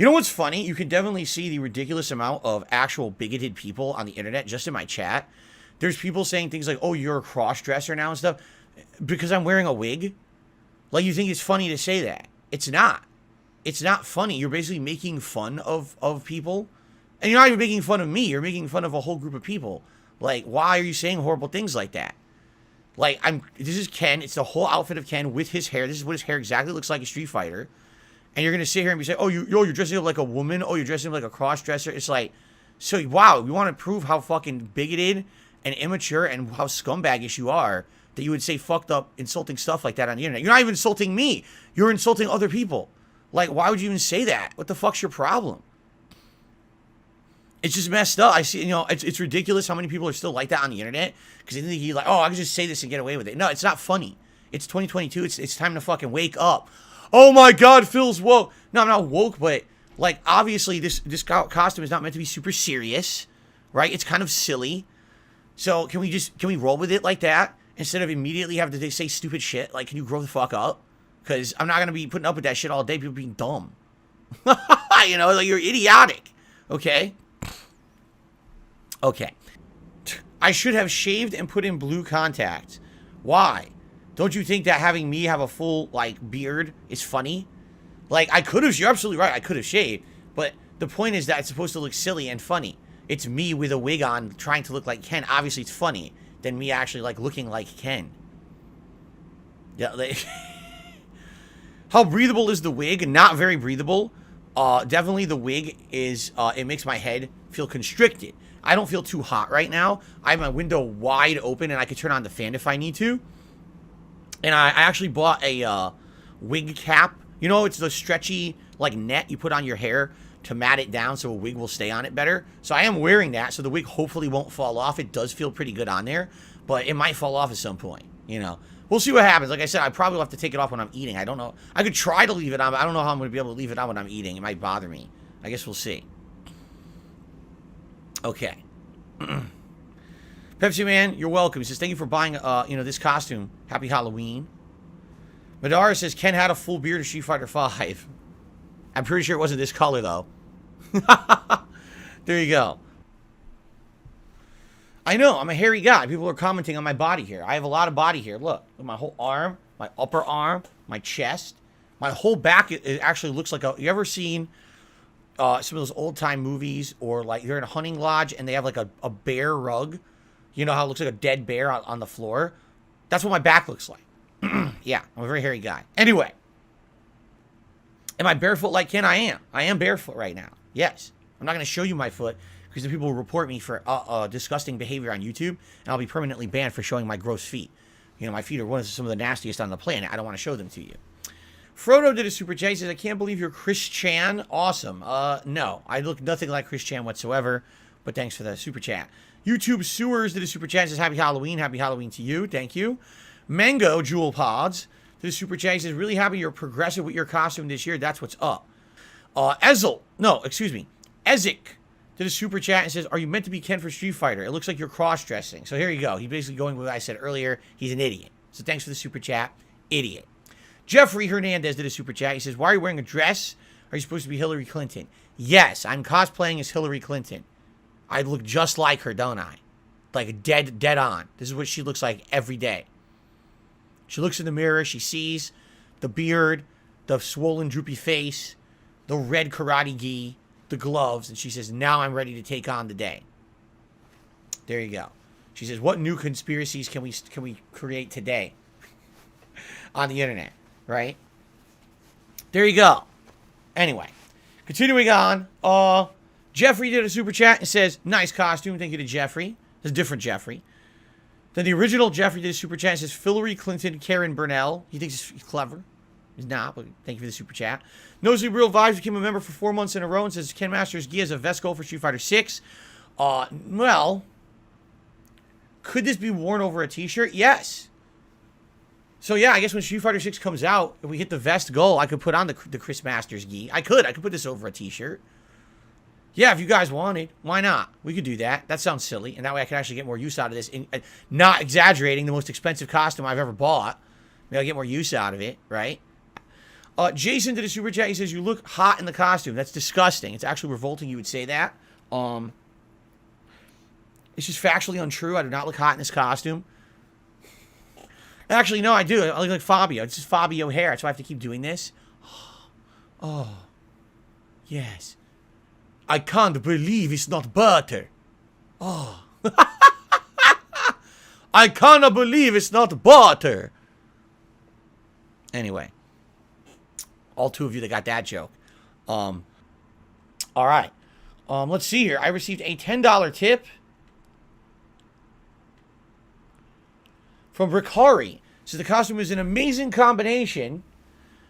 You know what's funny? You can definitely see the ridiculous amount of actual bigoted people on the internet, just in my chat. There's people saying things like, oh, you're a cross-dresser now and stuff, because I'm wearing a wig. Like, you think it's funny to say that. It's not. It's not funny. You're basically making fun of people. And you're not even making fun of me. You're making fun of a whole group of people. Like, why are you saying horrible things like that? Like, this is Ken. It's the whole outfit of Ken with his hair. This is what his hair exactly looks like, a Street Fighter. And you're going to sit here and be saying, oh, you're dressing up like a woman. Oh, you're dressing up like a cross-dresser. It's like, so, wow, you want to prove how fucking bigoted and immature and how scumbaggish you are that you would say fucked up, insulting stuff like that on the internet. You're not even insulting me. You're insulting other people. Like, why would you even say that? What the fuck's your problem? It's just messed up. I see, it's ridiculous how many people are still like that on the internet because they think you're like, oh, I can just say this and get away with it. No, it's not funny. It's 2022. It's time to fucking wake up. Oh my God, Phil's woke. No, I'm not woke, but like obviously this costume is not meant to be super serious, right? It's kind of silly. So can we roll with it like that instead of immediately have to say stupid shit? Like, can you grow the fuck up? Because I'm not gonna be putting up with that shit all day. People being dumb. Like you're idiotic. Okay. Okay. I should have shaved and put in blue contacts. Why? Don't you think that having me have a full, beard is funny? Like, I could have, you're absolutely right, I could have shaved. But the point is that it's supposed to look silly and funny. It's me with a wig on trying to look like Ken. Obviously, it's funny than me actually, looking like Ken. Yeah, how breathable is the wig? Not very breathable. Definitely the wig is, it makes my head feel constricted. I don't feel too hot right now. I have my window wide open and I can turn on the fan if I need to. And I actually bought a wig cap. You know, it's the stretchy, net you put on your hair to mat it down so a wig will stay on it better. So I am wearing that, so the wig hopefully won't fall off. It does feel pretty good on there, but it might fall off at some point, We'll see what happens. Like I said, I probably will have to take it off when I'm eating. I don't know. I could try to leave it on, but I don't know how I'm going to be able to leave it on when I'm eating. It might bother me. I guess we'll see. Okay. Pepsi Man, you're welcome. He says, thank you for buying, this costume. Happy Halloween. Madara says, Ken had a full beard of Street Fighter 5. I'm pretty sure it wasn't this color, though. There you go. I know, I'm a hairy guy. People are commenting on my body here. I have a lot of body here. Look, my whole arm, my upper arm, my chest. My whole back, it actually looks like you ever seen some of those old-time movies or, you're in a hunting lodge and they have, a bear rug? You know how it looks like a dead bear on the floor? That's what my back looks like. Yeah, I'm a very hairy guy. Anyway. Am I barefoot like Ken? I am. I am barefoot right now. Yes. I'm not going to show you my foot because the people will report me for disgusting behavior on YouTube, and I'll be permanently banned for showing my gross feet. My feet are some of the nastiest on the planet. I don't want to show them to you. Frodo did a super chat. He says, I can't believe you're Chris Chan. Awesome. No. I look nothing like Chris Chan whatsoever, but thanks for the super chat. YouTube Sewers did a super chat. He says, Happy Halloween. Happy Halloween to you. Thank you. Mango Jewel Pods did a super chat. He says, really happy you're progressive with your costume this year. That's what's up. Ezik did a super chat and says, are you meant to be Ken for Street Fighter? It looks like you're cross-dressing. So here you go. He's basically going with what I said earlier. He's an idiot. So thanks for the super chat. Idiot. Jeffrey Hernandez did a super chat. He says, why are you wearing a dress? Are you supposed to be Hillary Clinton? Yes, I'm cosplaying as Hillary Clinton. I look just like her, don't I? Like dead on. This is what she looks like every day. She looks in the mirror. She sees the beard, the swollen, droopy face, the red karate gi, the gloves, and she says, now I'm ready to take on the day. There you go. She says, what new conspiracies can we create today on the internet, right? There you go. Anyway, continuing on, Jeffrey did a super chat and says, nice costume. Thank you to Jeffrey. It's a different Jeffrey. Then the original Jeffrey did a super chat and says, Hillary Clinton, Karen Burnell. He thinks he's clever. He's not, but thank you for the super chat. Nosy Real Vibes became a member for 4 months in a row and says, Ken Masters Gi has a vest goal for Street Fighter 6. Well, could this be worn over a t-shirt? Yes. So yeah, I guess when Street Fighter 6 comes out, if we hit the vest goal, I could put on the Chris Masters gi. I could put this over a t-shirt. Yeah, if you guys wanted, why not? We could do that. That sounds silly, and that way I can actually get more use out of this. Not exaggerating, the most expensive costume I've ever bought. Maybe I'll get more use out of it, right? Jason did a super chat. He says, you look hot in the costume. That's disgusting. It's actually revolting you would say that. It's just factually untrue. I do not look hot in this costume. Actually, no, I do. I look like Fabio. It's just Fabio hair. That's why I have to keep doing this. Oh, yes. I can't believe it's not butter. Oh. I cannot believe it's not butter. Anyway. All two of you that got that joke. All right. Let's see here. I received a $10 tip from Ricari. So the costume is an amazing combination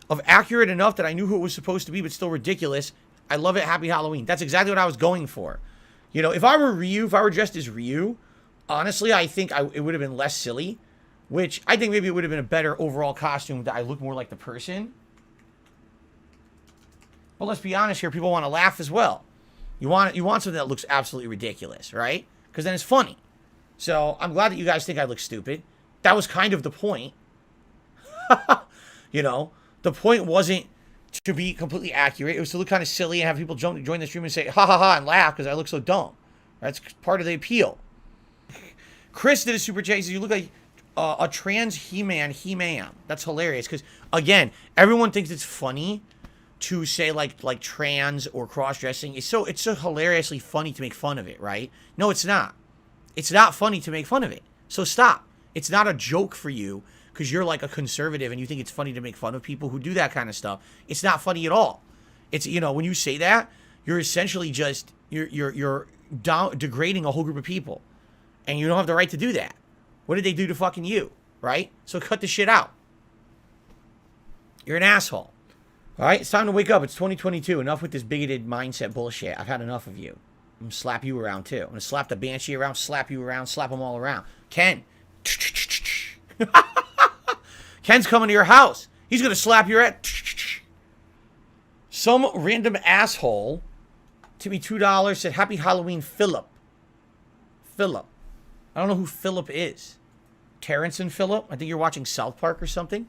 of accurate enough that I knew who it was supposed to be, but still ridiculous. I love it. Happy Halloween. That's exactly what I was going for. You know, if I were Ryu, if I were dressed as Ryu, honestly, I think it would have been less silly, which I think maybe it would have been a better overall costume that I look more like the person. But let's be honest here. People want to laugh as well. You want something that looks absolutely ridiculous, right? Because then it's funny. So I'm glad that you guys think I look stupid. That was kind of the point. You know, the point wasn't to be completely accurate. It was to look kind of silly and have people join the stream and say, ha ha ha, and laugh because I look so dumb. That's part of the appeal. Chris did a super chat. He says, you look like a trans He-Man, He-Man. That's hilarious because, again, everyone thinks it's funny to say like trans or cross-dressing. It's so hilariously funny to make fun of it, right? No, it's not. It's not funny to make fun of it. So stop. It's not a joke for you because you're like a conservative and you think it's funny to make fun of people who do that kind of stuff. It's not funny at all. It's, you know, when you say that, you're essentially just you're degrading a whole group of people, and you don't have the right to do that. What did they do to fucking you, right? So cut the shit out. You're an asshole. All right, it's time to wake up. It's 2022. Enough with this bigoted mindset bullshit. I've had enough of you. I'm gonna slap you around too. I'm gonna slap the Banshee around, slap you around, slap them all around. Ken. Ken's coming to your house. He's gonna slap your ass. Some random asshole tipped me $2, said happy Halloween, Philip. Philip. I don't know who Philip is. Terrence and Philip? I think you're watching South Park or something.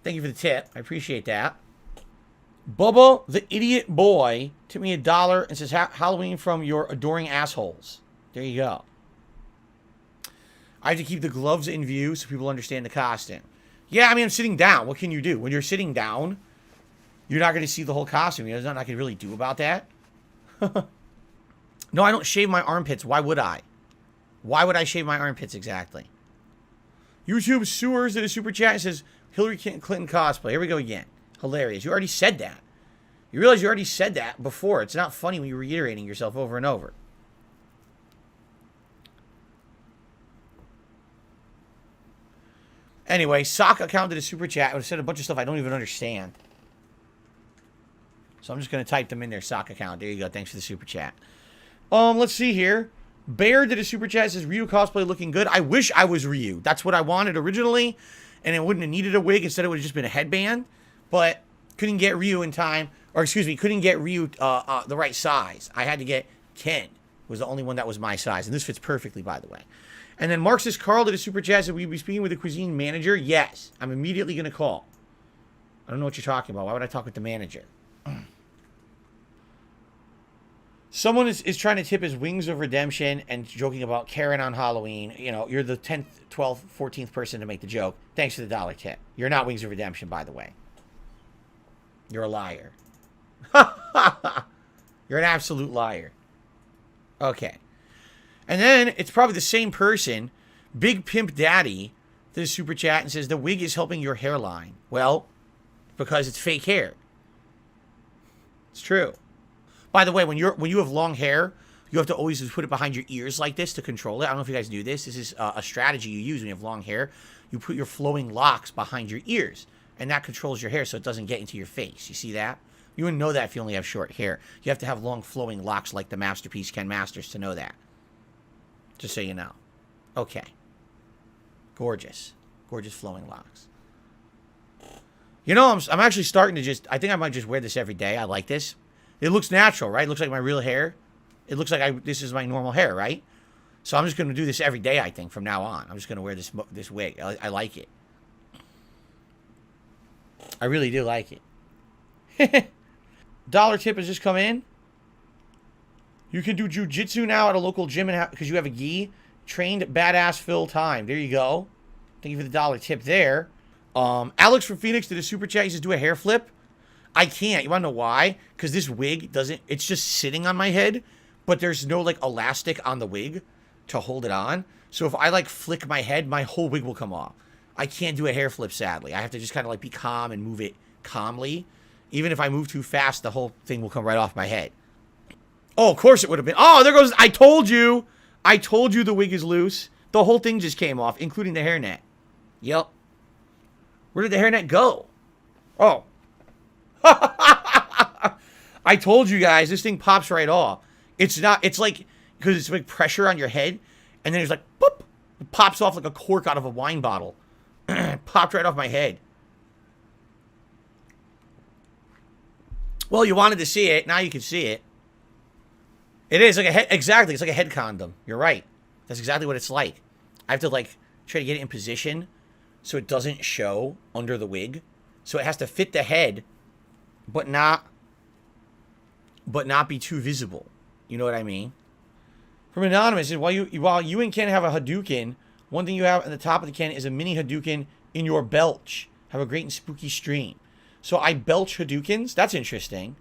Thank you for the tip. I appreciate that. Bubba the Idiot Boy tipped me $1 and says Halloween from your adoring assholes. There you go. I have to keep the gloves in view so people understand the costume. Yeah, I mean, I'm sitting down. What can you do? When you're sitting down, you're not going to see the whole costume. There's nothing I can really do about that. No, I don't shave my armpits. Why would I? Why would I shave my armpits exactly? YouTube Sewers did a super chat and says, Hillary Clinton cosplay. Here we go again. Hilarious. You already said that. You realize you already said that before. It's not funny when you're reiterating yourself over and over. Anyway, Sock account did a super chat. It said a bunch of stuff I don't even understand. So I'm just going to type them in there. Sock account. There you go. Thanks for the super chat. Let's see here. Bear did a super chat. It says Ryu cosplay looking good. I wish I was Ryu. That's what I wanted originally. And it wouldn't have needed a wig. Instead, it would have just been a headband. But couldn't get Ryu in time. Or excuse me, couldn't get Ryu the right size. I had to get Ken. Was the only one that was my size. And this fits perfectly, by the way. And then Marxist Carl did a super chat. Said, will you be speaking with the cuisine manager? Yes. I'm immediately going to call. I don't know what you're talking about. Why would I talk with the manager? Someone is trying to tip his Wings of Redemption and joking about Karen on Halloween. You know, you're the 10th, 12th, 14th person to make the joke. Thanks for the dollar tip. You're not Wings of Redemption, by the way. You're a liar. You're an absolute liar. Okay. And then it's probably the same person, Big Pimp Daddy, did a super chat and says, the wig is helping your hairline. Well, because it's fake hair. It's true. By the way, when you have long hair, you have to always put it behind your ears like this to control it. I don't know if you guys do this. This is a strategy you use when you have long hair. You put your flowing locks behind your ears, and that controls your hair so it doesn't get into your face. You see that? You wouldn't know that if you only have short hair. You have to have long flowing locks like the masterpiece Ken Masters to know that. Just so you know. Okay. Gorgeous. Gorgeous flowing locks. You know, I'm actually starting to I think I might just wear this every day. I like this. It looks natural, right? It looks like my real hair. It looks like this is my normal hair, right? So I'm just going to do this every day, I think, from now on. I'm just going to wear this wig. I like it. I really do like it. Dollar tip has just come in. You can do jujitsu now at a local gym because you have a gi. Trained badass fill time. There you go. Thank you for the dollar tip there. Alex from Phoenix did a super chat. He says, do a hair flip. I can't. You want to know why? Because this wig doesn't... It's just sitting on my head, but there's no, like, elastic on the wig to hold it on. So if I, like, flick my head, my whole wig will come off. I can't do a hair flip, sadly. I have to just kind of, like, be calm and move it calmly. Even if I move too fast, the whole thing will come right off my head. Oh, of course it would have been. Oh, there goes... I told you. I told you the wig is loose. The whole thing just came off, including the hairnet. Yep. Where did the hairnet go? Oh. I told you guys, this thing pops right off. It's not, it's like, because it's like pressure on your head, and then it's like, boop, it pops off like a cork out of a wine bottle. Popped right off my head. Well, you wanted to see it, now you can see it. It is like a head, exactly, it's like a head condom. You're right. That's exactly what it's like. I have to like, try to get it in position so it doesn't show under the wig. So it has to fit the head, but not be too visible. You know what I mean? From Anonymous, while you and Ken have a Hadouken, one thing you have at the top of the Ken is a mini Hadouken in your belch. Have a great and spooky stream. So I belch Hadoukens. That's interesting.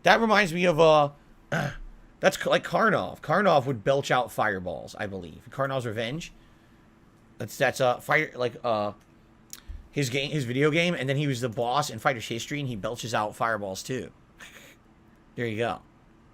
That reminds me of that's like Karnov. Karnov would belch out fireballs, I believe. Karnov's Revenge. That's fire like his video game, and then he was the boss in Fighter's History, and he belches out fireballs too. There you go.